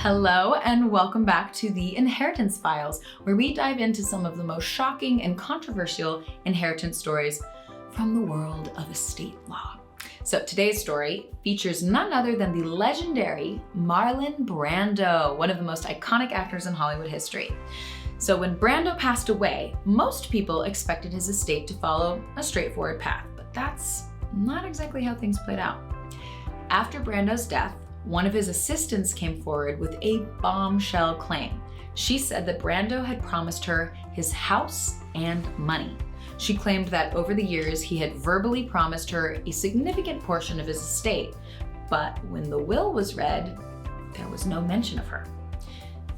Hello and welcome back to the Inheritance Files, where we dive into some of the most shocking and controversial inheritance stories from the world of estate law. So today's story features none other than the legendary Marlon Brando, one of the most iconic actors in Hollywood history. So when Brando passed away, most people expected his estate to follow a straightforward path, but that's not exactly how things played out. After Brando's death, one of his assistants came forward with a bombshell claim. She said that Brando had promised her his house and money. She claimed that over the years he had verbally promised her a significant portion of his estate, but when the will was read, there was no mention of her.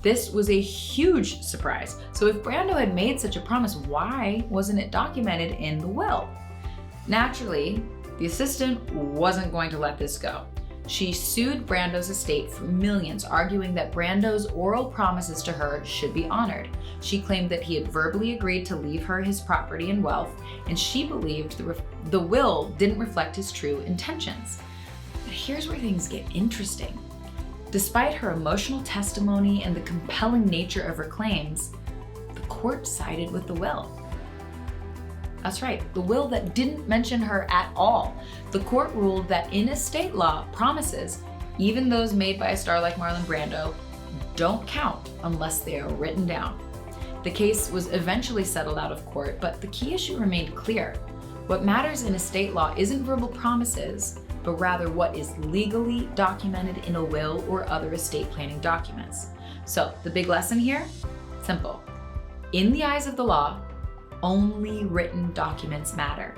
This was a huge surprise. So if Brando had made such a promise, why wasn't it documented in the will? Naturally, the assistant wasn't going to let this go. She sued Brando's estate for millions, arguing that Brando's oral promises to her should be honored. She claimed that he had verbally agreed to leave her his property and wealth, and she believed the will didn't reflect his true intentions. But here's where things get interesting. Despite her emotional testimony and the compelling nature of her claims, the court sided with the will. That's right, the will that didn't mention her at all. The court ruled that in estate law, promises, even those made by a star like Marlon Brando, don't count unless they are written down. The case was eventually settled out of court, but the key issue remained clear. What matters in estate law isn't verbal promises, but rather what is legally documented in a will or other estate planning documents. So the big lesson here? Simple. In the eyes of the law, only written documents matter.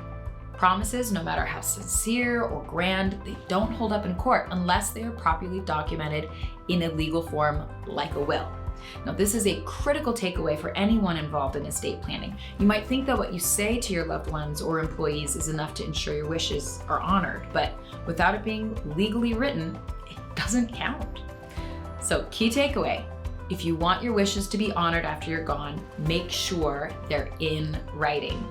Promises, no matter how sincere or grand, they don't hold up in court unless they are properly documented in a legal form like a will. Now, this is a critical takeaway for anyone involved in estate planning. You might think that what you say to your loved ones or employees is enough to ensure your wishes are honored, but without it being legally written, it doesn't count. So, key takeaway. If you want your wishes to be honored after you're gone, make sure they're in writing.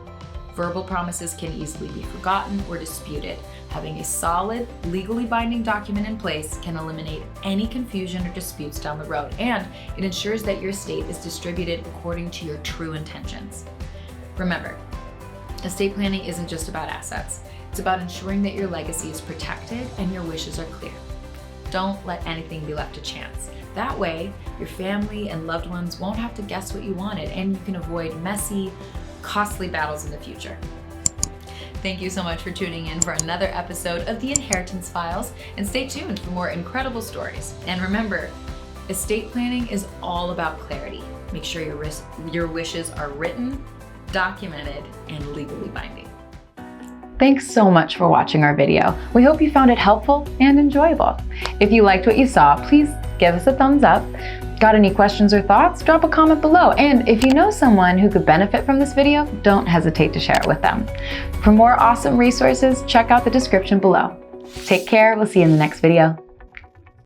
Verbal promises can easily be forgotten or disputed. Having a solid, legally binding document in place can eliminate any confusion or disputes down the road, and it ensures that your estate is distributed according to your true intentions. Remember, estate planning isn't just about assets. It's about ensuring that your legacy is protected and your wishes are clear. Don't let anything be left to chance. That way, your family and loved ones won't have to guess what you wanted, and you can avoid messy, costly battles in the future. Thank you so much for tuning in for another episode of the Inheritance Files, and stay tuned for more incredible stories. And remember, estate planning is all about clarity. Make sure your wishes are written, documented, and legally binding. Thanks so much for watching our video. We hope you found it helpful and enjoyable. If you liked what you saw, please give us a thumbs up. Got any questions or thoughts? Drop a comment below. And if you know someone who could benefit from this video, don't hesitate to share it with them. For more awesome resources, check out the description below. Take care. We'll see you in the next video.